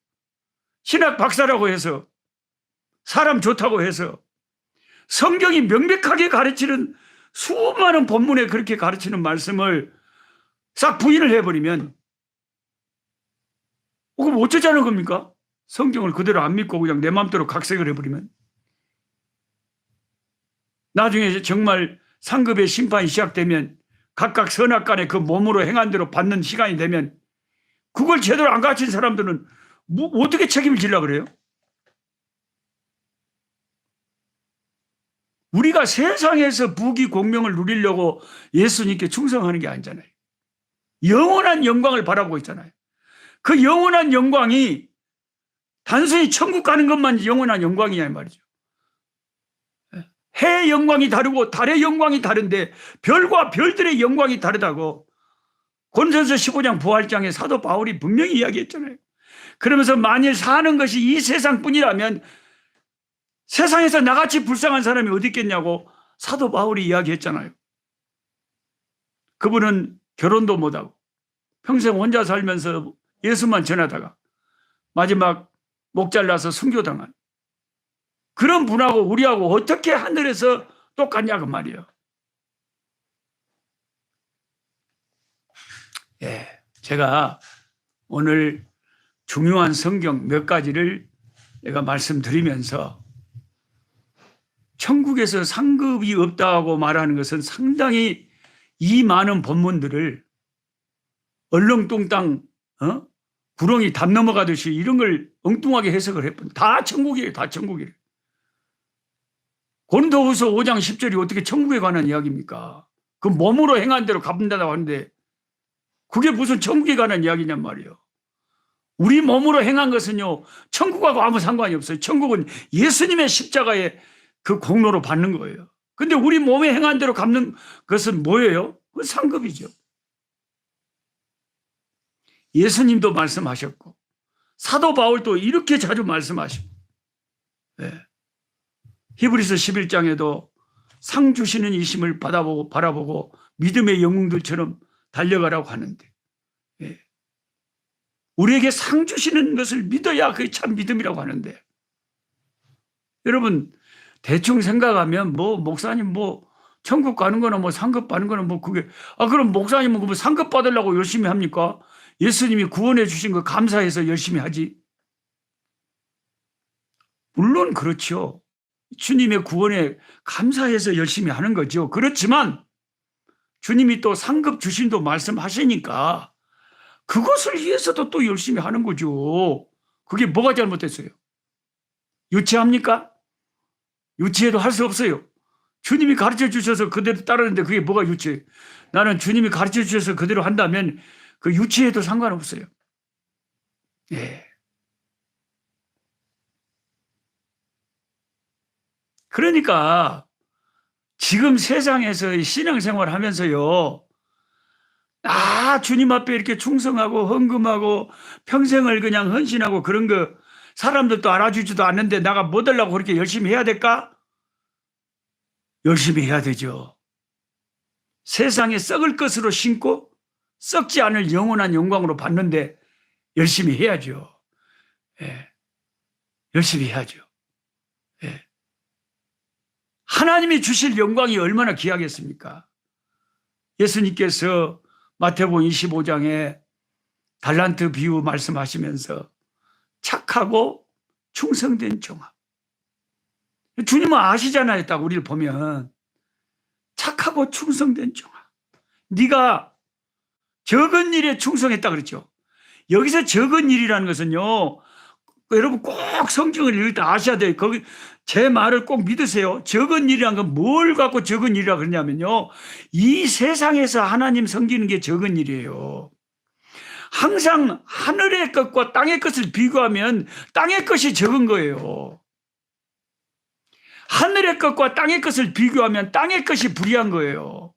신학 박사라고 해서 사람 좋다고 해서 성경이 명백하게 가르치는 수많은 본문에 그렇게 가르치는 말씀을 싹 부인을 해버리면 그럼 어쩌자는 겁니까? 성경을 그대로 안 믿고 그냥 내 마음대로 각색을 해버리면 나중에 정말 상급의 심판이 시작되면 각각 선악간에 그 몸으로 행한 대로 받는 시간이 되면 그걸 제대로 안 가르친 사람들은 어떻게 책임을 지려고 그래요? 우리가 세상에서 부귀 공명을 누리려고 예수님께 충성하는 게 아니잖아요. 영원한 영광을 바라보고 있잖아요. 그 영원한 영광이 단순히 천국 가는 것만 영원한 영광이냐 이 말이죠. 해의 영광이 다르고 달의 영광이 다른데 별과 별들의 영광이 다르다고 고린도전서 15장 부활장에 사도 바울이 분명히 이야기했잖아요. 그러면서 만일 사는 것이 이 세상뿐이라면 세상에서 나같이 불쌍한 사람이 어디 있겠냐고 사도 바울이 이야기했잖아요. 그분은 결혼도 못하고 평생 혼자 살면서 예수만 전하다가 마지막 목 잘라서 순교당한 그런 분하고 우리하고 어떻게 하늘에서 똑같냐 그 말이에요. 예, 제가 오늘 중요한 성경 몇 가지를 내가 말씀드리면서 천국에서 상급이 없다고 말하는 것은 상당히 이 많은 본문들을 얼렁뚱땅 구렁이 담 넘어가듯이 이런 걸 엉뚱하게 해석을 해본 다 천국이에요. 다 천국이에요. 고린도후서 5장 10절이 어떻게 천국에 관한 이야기입니까? 그 몸으로 행한 대로 갚는다고 하는데 그게 무슨 천국에 관한 이야기냔 말이에요. 우리 몸으로 행한 것은요 천국하고 아무 상관이 없어요. 천국은 예수님의 십자가의 그 공로로 받는 거예요. 근데 우리 몸에 행한 대로 갚는 것은 뭐예요? 그 상급이죠. 예수님도 말씀하셨고 사도 바울도 이렇게 자주 말씀하시고 네. 히브리서 11장에도 상 주시는 이심을 바라보고 믿음의 영웅들처럼 달려가라고 하는데 네. 우리에게 상 주시는 것을 믿어야 그게 참 믿음이라고 하는데 여러분 대충 생각하면 뭐 목사님 뭐 천국 가는 거나 뭐 상급 받는 거나 뭐 그게 그럼 목사님은 뭐 상급 받으려고 열심히 합니까? 예수님이 구원해 주신 거 감사해서 열심히 하지. 물론 그렇죠. 주님의 구원에 감사해서 열심히 하는 거죠. 그렇지만 주님이 또 상급 주신도 말씀하시니까 그것을 위해서도 또 열심히 하는 거죠. 그게 뭐가 잘못됐어요? 유치합니까? 유치해도 할 수 없어요. 주님이 가르쳐 주셔서 그대로 따르는데 그게 뭐가 유치해? 나는 주님이 가르쳐 주셔서 그대로 한다면 그 유치해도 상관없어요. 예. 그러니까 지금 세상에서 신앙생활 하면서요. 주님 앞에 이렇게 충성하고 헌금하고 평생을 그냥 헌신하고 그런 거 사람들도 알아주지도 않는데 내가 뭐 하려고 그렇게 열심히 해야 될까? 열심히 해야 되죠. 세상에 썩을 것으로 심고 썩지 않을 영원한 영광으로 받는데 열심히 해야죠. 예. 열심히 해야죠. 예. 하나님이 주실 영광이 얼마나 귀하겠습니까? 예수님께서 마태복음 25장에 달란트 비유 말씀하시면서 착하고 충성된 종아. 주님은 아시잖아요. 딱 우리를 보면 착하고 충성된 종아. 네가 적은 일에 충성했다 그랬죠. 여기서 적은 일이라는 것은요. 여러분 꼭 성경을 읽을 때 아셔야 돼요. 거기 제 말을 꼭 믿으세요. 적은 일이란 건 뭘 갖고 적은 일이라 그러냐면요. 이 세상에서 하나님 섬기는 게 적은 일이에요. 항상 하늘의 것과 땅의 것을 비교하면 땅의 것이 적은 거예요. 하늘의 것과 땅의 것을 비교하면 땅의 것이 불의한 거예요.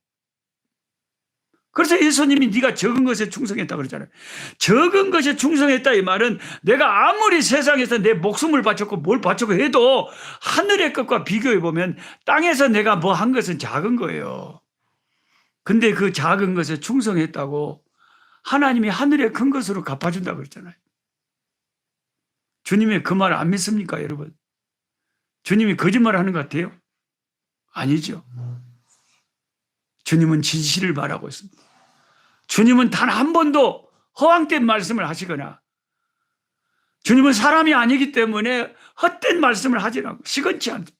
그래서 예수님이 네가 적은 것에 충성했다 그러잖아요. 적은 것에 충성했다 이 말은 내가 아무리 세상에서 내 목숨을 바쳤고 뭘 바쳤고 해도 하늘의 것과 비교해 보면 땅에서 내가 뭐 한 것은 작은 거예요. 근데 그 작은 것에 충성했다고 하나님이 하늘의 큰 것으로 갚아준다 그랬잖아요. 주님의 그 말 안 믿습니까 여러분? 주님이 거짓말을 하는 것 같아요? 아니죠. 주님은 진실을 말하고 있습니다. 주님은 단 한 번도 허황된 말씀을 하시거나 주님은 사람이 아니기 때문에 헛된 말씀을 하지 않고 시건치 않습니다.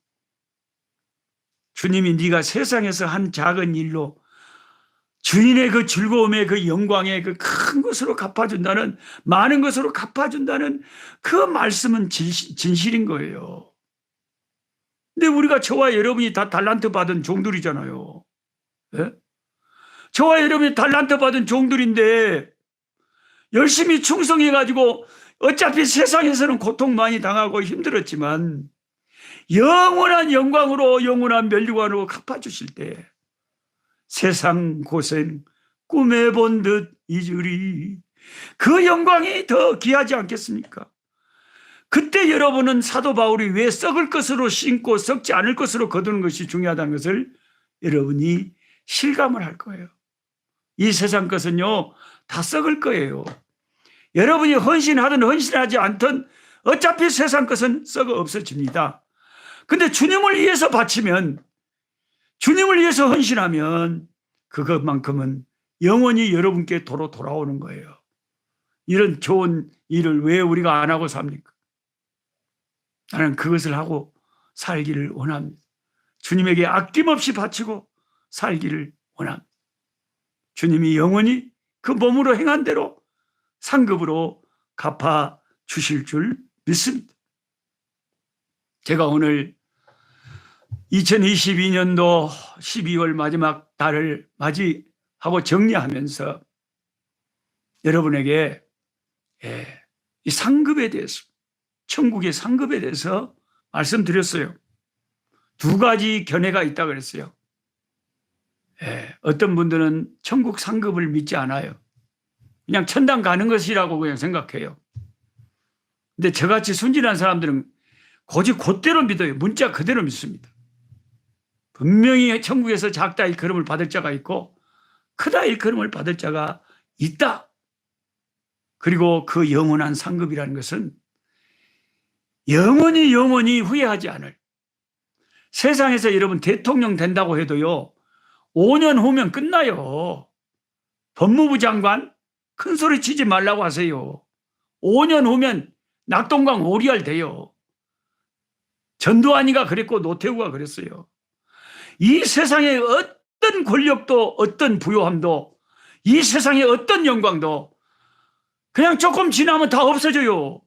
주님이 네가 세상에서 한 작은 일로 주인의 그 즐거움의 그 영광의 그 큰 것으로 갚아준다는 많은 것으로 갚아준다는 그 말씀은 진실인 거예요. 근데 우리가 저와 여러분이 다 달란트 받은 종들이잖아요. 네? 저와 여러분이 달란트 받은 종들인데 열심히 충성해가지고 어차피 세상에서는 고통 많이 당하고 힘들었지만 영원한 영광으로 영원한 면류관으로 갚아주실 때 세상 고생 꿈에 본 듯 잊으리 그 영광이 더 귀하지 않겠습니까? 그때 여러분은 사도 바울이 왜 썩을 것으로 심고 썩지 않을 것으로 거두는 것이 중요하다는 것을 여러분이 실감을 할 거예요. 이 세상 것은요 다 썩을 거예요. 여러분이 헌신하든 헌신하지 않든 어차피 세상 것은 썩어 없어집니다. 근데 주님을 위해서 바치면 주님을 위해서 헌신하면 그것만큼은 영원히 여러분께 도로 돌아오는 거예요. 이런 좋은 일을 왜 우리가 안 하고 삽니까? 나는 그것을 하고 살기를 원합니다. 주님에게 아낌없이 바치고 살기를 원합니다. 주님이 영원히 그 몸으로 행한 대로 상급으로 갚아 주실 줄 믿습니다. 제가 오늘 2022년도 12월 마지막 달을 맞이하고 정리하면서 여러분에게 이 상급에 대해서, 천국의 상급에 대해서 말씀드렸어요. 두 가지 견해가 있다 그랬어요. 어떤 분들은 천국 상급을 믿지 않아요. 그냥 천당 가는 것이라고 그냥 생각해요. 근데 저같이 순진한 사람들은 고집 곧대로 믿어요. 문자 그대로 믿습니다. 분명히 천국에서 작다 일컬음을 받을 자가 있고 크다 일컬음을 받을 자가 있다. 그리고 그 영원한 상급이라는 것은 영원히 후회하지 않을, 세상에서 여러분 대통령 된다고 해도요 5년 후면 끝나요. 법무부 장관 큰 소리 치지 말라고 하세요. 5년 후면 낙동강 오리알 돼요. 전두환이가 그랬고 노태우가 그랬어요. 이 세상의 어떤 권력도 어떤 부요함도 이 세상의 어떤 영광도 그냥 조금 지나면 다 없어져요.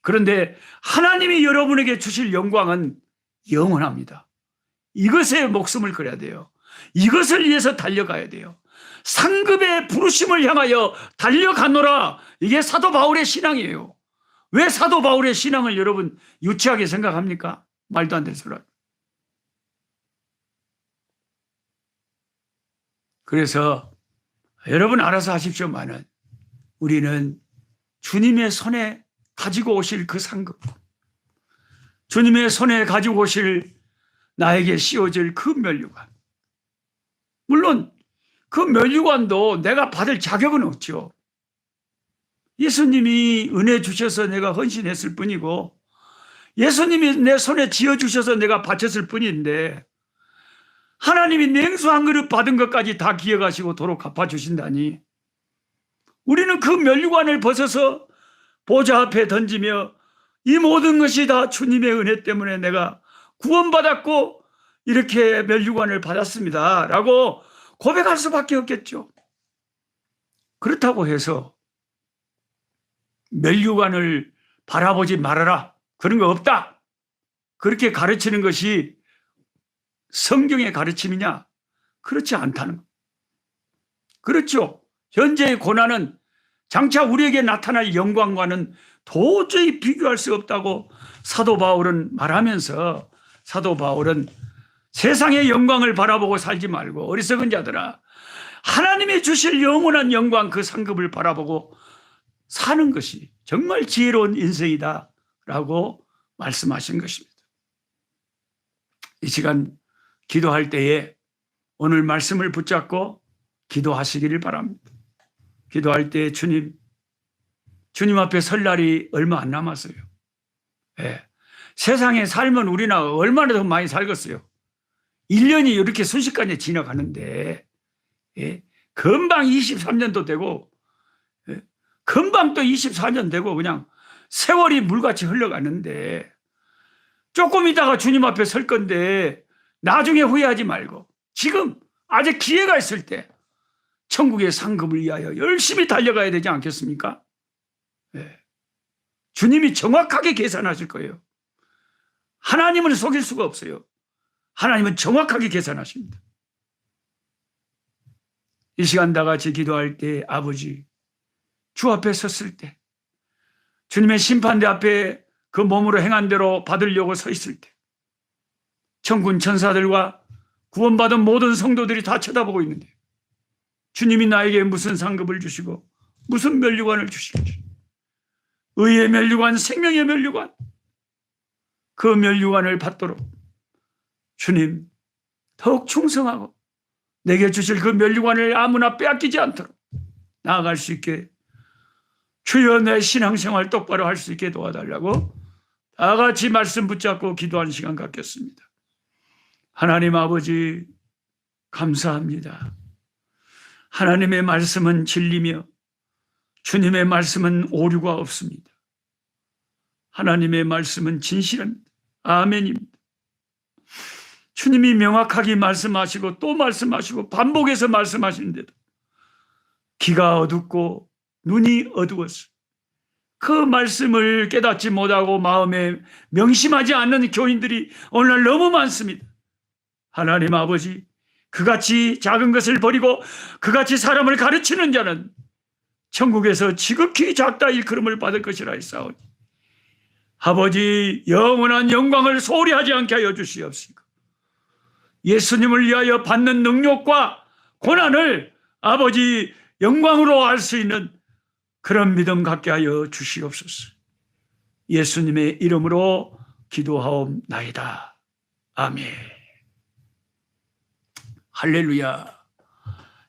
그런데 하나님이 여러분에게 주실 영광은 영원합니다. 이것에 목숨을 걸어야 돼요. 이것을 위해서 달려가야 돼요. 상급의 부르심을 향하여 달려가노라. 이게 사도 바울의 신앙이에요. 왜 사도 바울의 신앙을 여러분 유치하게 생각합니까? 말도 안 되는 소리. 그래서 여러분 알아서 하십시오만은 우리는 주님의 손에 가지고 오실 그 상급, 주님의 손에 가지고 오실 나에게 씌워질 그 면류관, 물론 그 면류관도 내가 받을 자격은 없죠. 예수님이 은혜 주셔서 내가 헌신했을 뿐이고 예수님이 내 손에 쥐어주셔서 내가 바쳤을 뿐인데 하나님이 냉수 한 그릇 받은 것까지 다 기억하시고 도로 갚아주신다니 우리는 그 면류관을 벗어서 보좌 앞에 던지며 이 모든 것이 다 주님의 은혜 때문에 내가 구원받았고 이렇게 면류관을 받았습니다 라고 고백할 수밖에 없겠죠. 그렇다고 해서 면류관을 바라보지 말아라 그런 거 없다 그렇게 가르치는 것이 성경의 가르침이냐? 그렇지 않다는 것. 그렇죠. 현재의 고난은 장차 우리에게 나타날 영광과는 도저히 비교할 수 없다고 사도 바울은 말하면서 사도 바울은 세상의 영광을 바라보고 살지 말고 어리석은 자들아 하나님이 주실 영원한 영광 그 상급을 바라보고 사는 것이 정말 지혜로운 인생이다 라고 말씀하신 것입니다. 이 시간 기도할 때에 오늘 말씀을 붙잡고 기도하시기를 바랍니다. 기도할 때 주님 앞에 설 날이 얼마 안 남았어요. 세상에 살면 우리나 얼마나 더 많이 살겠어요. 1년이 이렇게 순식간에 지나가는데 금방 23년도 되고 금방 또 24년 되고 그냥 세월이 물같이 흘러가는데 조금 있다가 주님 앞에 설 건데 나중에 후회하지 말고 지금 아직 기회가 있을 때 천국의 상급을 위하여 열심히 달려가야 되지 않겠습니까? 주님이 정확하게 계산하실 거예요. 하나님은 속일 수가 없어요. 하나님은 정확하게 계산하십니다. 이 시간 다 같이 기도할 때 아버지 주 앞에 섰을 때 주님의 심판대 앞에 그 몸으로 행한 대로 받으려고 서 있을 때 천군 천사들과 구원받은 모든 성도들이 다 쳐다보고 있는데 주님이 나에게 무슨 상급을 주시고 무슨 면류관을 주실지 의의 면류관, 생명의 면류관 그 면류관을 받도록 주님 더욱 충성하고 내게 주실 그 면류관을 아무나 빼앗기지 않도록 나아갈 수 있게 주여 내 신앙생활 똑바로 할 수 있게 도와달라고 다 같이 말씀 붙잡고 기도하는 시간 갖겠습니다. 하나님 아버지 감사합니다. 하나님의 말씀은 진리며 주님의 말씀은 오류가 없습니다. 하나님의 말씀은 진실합니다. 아멘입니다. 주님이 명확하게 말씀하시고 또 말씀하시고 반복해서 말씀하시는데도 귀가 어둡고 눈이 어두웠어. 그 말씀을 깨닫지 못하고 마음에 명심하지 않는 교인들이 오늘날 너무 많습니다. 하나님 아버지, 그같이 작은 것을 버리고 그같이 사람을 가르치는 자는 천국에서 지극히 작다 일컬음을 받을 것이라 했사오니 아버지 영원한 영광을 소홀히 하지 않게 하여 주시옵시고 예수님을 위하여 받는 능력과 고난을 아버지 영광으로 알 수 있는 그런 믿음 갖게 하여 주시옵소서. 예수님의 이름으로 기도하옵나이다. 아멘. 할렐루야.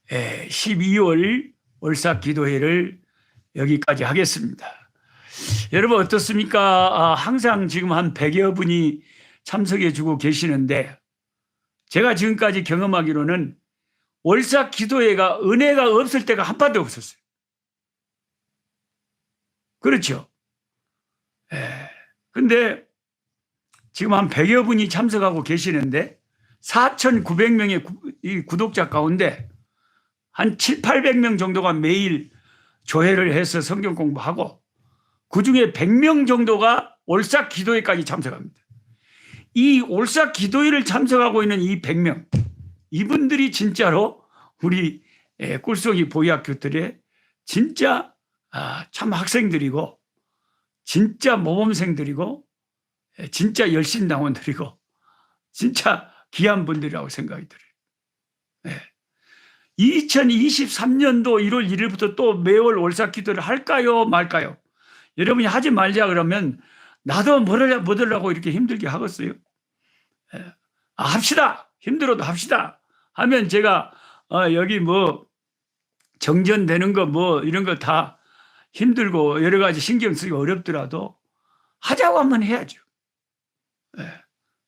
12월 월삭 기도회를 여기까지 하겠습니다. 여러분 어떻습니까? 항상 지금 한 100여 분이 참석해 주고 계시는데 제가 지금까지 경험하기로는 월삭 기도회가 은혜가 없을 때가 한 번도 없었어요. 그렇죠? 근데 지금 한 100여 분이 참석하고 계시는데 4,900명의 구독자 가운데 한 700~800명 정도가 매일 조회를 해서 성경 공부하고 그중에 100명 정도가 올삭 기도회까지 참석합니다. 이 올삭 기도회를 참석하고 있는 이 100명, 이분들이 진짜로 우리 꿀송이 보이학교들의 진짜 참 학생들이고 진짜 모범생들이고 진짜 열심당원들이고 진짜 귀한 분들이라고 생각이 들어요. 2023년도 1월 1일부터 또 매월 월삭 기도를 할까요 말까요? 여러분이 하지 말자 그러면 나도 못 하려고 이렇게 힘들게 하겠어요? 합시다. 힘들어도 합시다. 하면 제가 여기 뭐 정전되는 거 뭐 이런 거 다 힘들고 여러 가지 신경 쓰기 어렵더라도 하자고 하면 해야죠.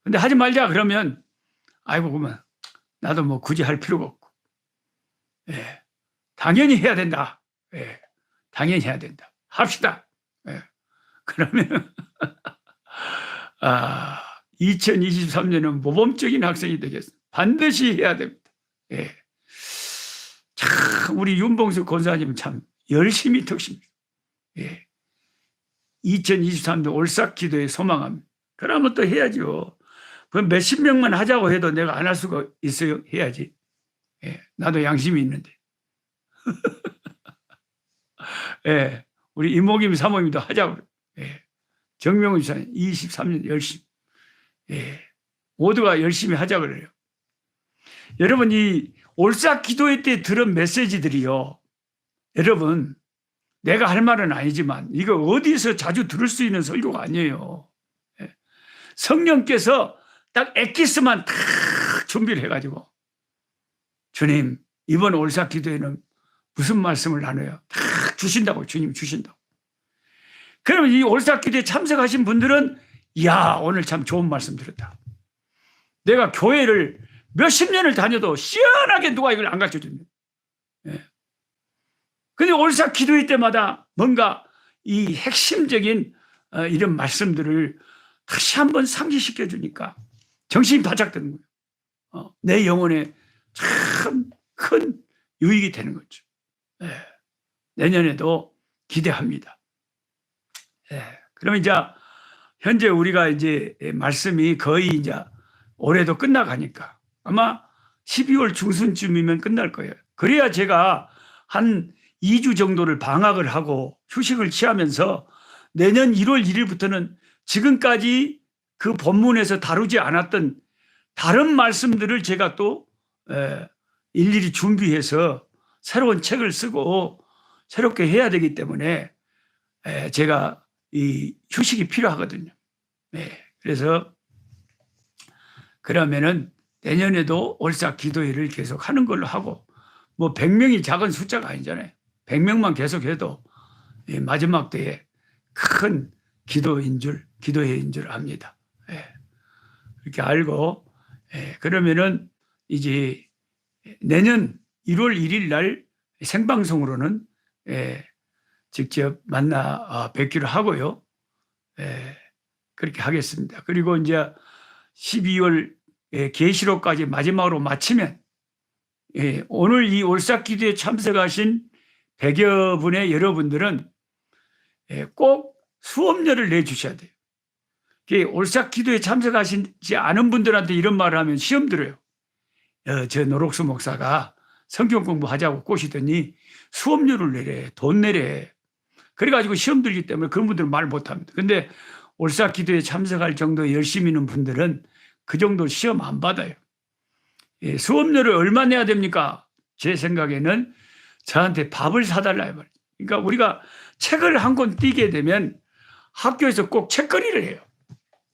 근데 하지 말자 그러면 아이고 그러면 나도 뭐 굳이 할 필요가 없고 당연히 해야 된다. 당연히 해야 된다. 합시다. 그러면 2023년은 모범적인 학생이 되겠습니다. 반드시 해야 됩니다. 참 우리 윤봉수 권사님은 참 열심히 특십니다. 2023년 올삭 기도에 소망합니다. 그러면 또 해야죠. 그럼 몇십 명만 하자고 해도 내가 안 할 수가 있어요. 해야지. 나도 양심이 있는데. 우리 이모김 사모님도 하자고. 정명훈 지사님 23년 열심히. 모두가 열심히 하자고 그래요. 여러분 이 올삭 기도회 때 들은 메시지들이요. 여러분 내가 할 말은 아니지만 이거 어디서 자주 들을 수 있는 설교가 아니에요. 성령께서 딱 엑기스만 탁 준비를 해가지고 주님 이번 올삭 기도회는 무슨 말씀을 나눠요? 탁 주신다고 주님 주신다고. 그러면 이 올삭 기도에 참석하신 분들은 이야 오늘 참 좋은 말씀 들었다. 내가 교회를 몇십 년을 다녀도 시원하게 누가 이걸 안 가르쳐줍니다. 근데 올삭 기도회 때마다 뭔가 이 핵심적인 이런 말씀들을 다시 한번 상기시켜 주니까 정신이 바짝 드는 거예요. 내 영혼에 참 큰 유익이 되는 거죠. 내년에도 기대합니다. 그러면 이제 현재 우리가 이제 말씀이 거의 이제 올해도 끝나가니까 아마 12월 중순쯤이면 끝날 거예요. 그래야 제가 한 2주 정도를 방학을 하고 휴식을 취하면서 내년 1월 1일부터는 지금까지 그 본문에서 다루지 않았던 다른 말씀들을 제가 또 일일이 준비해서 새로운 책을 쓰고 새롭게 해야 되기 때문에 제가 이 휴식이 필요하거든요. 그래서 그러면은 내년에도 올삭 기도회를 계속 하는 걸로 하고 뭐 100명이 작은 숫자가 아니잖아요. 100명만 계속해도 마지막 때에 큰 기도회인 줄 압니다. 이렇게 알고 그러면은 이제 내년 1월 1일 날 생방송으로는 직접 만나 뵙기로 하고요. 그렇게 하겠습니다. 그리고 이제 12월 계시록까지 마지막으로 마치면 오늘 이 올삭기도에 참석하신 100여 분의 여러분들은 꼭 수업료를 내주셔야 돼요. 올삭기도에 참석하시지 않은 분들한테 이런 말을 하면 시험 들어요. 저 노록수 목사가 성경 공부하자고 꼬시더니 수업료를 내래, 돈 내래. 그래가지고 시험 들기 때문에 그런 분들은 말 못합니다. 근데 올삭기도에 참석할 정도 열심히 있는 분들은 그 정도 시험 안 받아요. 수업료를 얼마 내야 됩니까? 제 생각에는 저한테 밥을 사달라 해요. 그러니까 우리가 책을 한 권 띄게 되면 학교에서 꼭 책거리를 해요.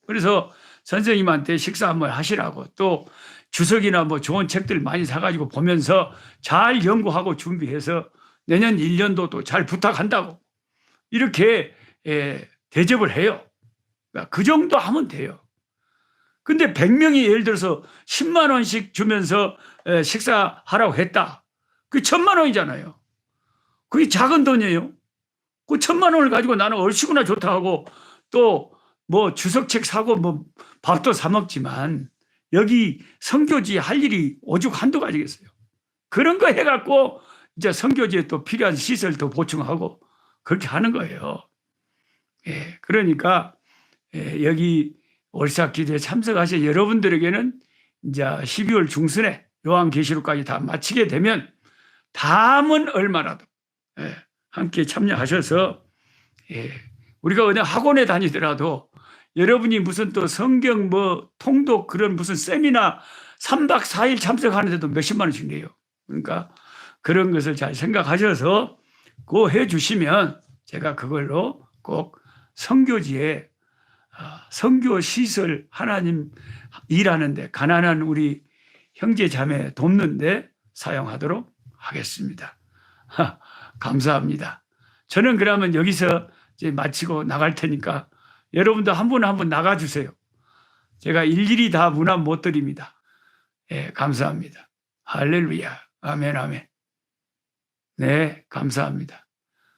그래서 선생님한테 식사 한번 하시라고, 또 주석이나 뭐 좋은 책들 많이 사가지고 보면서 잘 연구하고 준비해서 내년 1년도도 잘 부탁한다고 이렇게 대접을 해요. 그러니까 그 정도 하면 돼요. 근데 100명이 예를 들어서 10만 원씩 주면서 식사하라고 했다. 그게 1,000만 원이잖아요. 그게 작은 돈이에요. 그 1,000만 원을 가지고 나는 얼씨구나 좋다 하고 또 뭐 주석책 사고 뭐 밥도 사 먹지만 여기 선교지에 할 일이 오죽 한두 가지겠어요. 그런 거 해갖고 이제 선교지에 또 필요한 시설도 보충하고 그렇게 하는 거예요. 그러니까 여기 올삭기도에 참석하신 여러분들에게는 이제 12월 중순에 요한계시록까지 다 마치게 되면 다음은 얼마라도 함께 참여하셔서 우리가 어느 학원에 다니더라도 여러분이 무슨 또 성경 뭐 통독 그런 무슨 세미나 3박 4일 참석하는데도 몇십만 원씩 내요. 그러니까 그런 것을 잘 생각하셔서 그거 해주시면 제가 그걸로 꼭 선교지에 선교 시설 하나님 일하는데 가난한 우리 형제 자매 돕는데 사용하도록 하겠습니다. 감사합니다. 저는 그러면 여기서 이제 마치고 나갈 테니까 여러분도 한 분 한 분 나가주세요. 제가 일일이 다 문안 못 드립니다. 감사합니다. 할렐루야. 아멘, 아멘. 네, 감사합니다.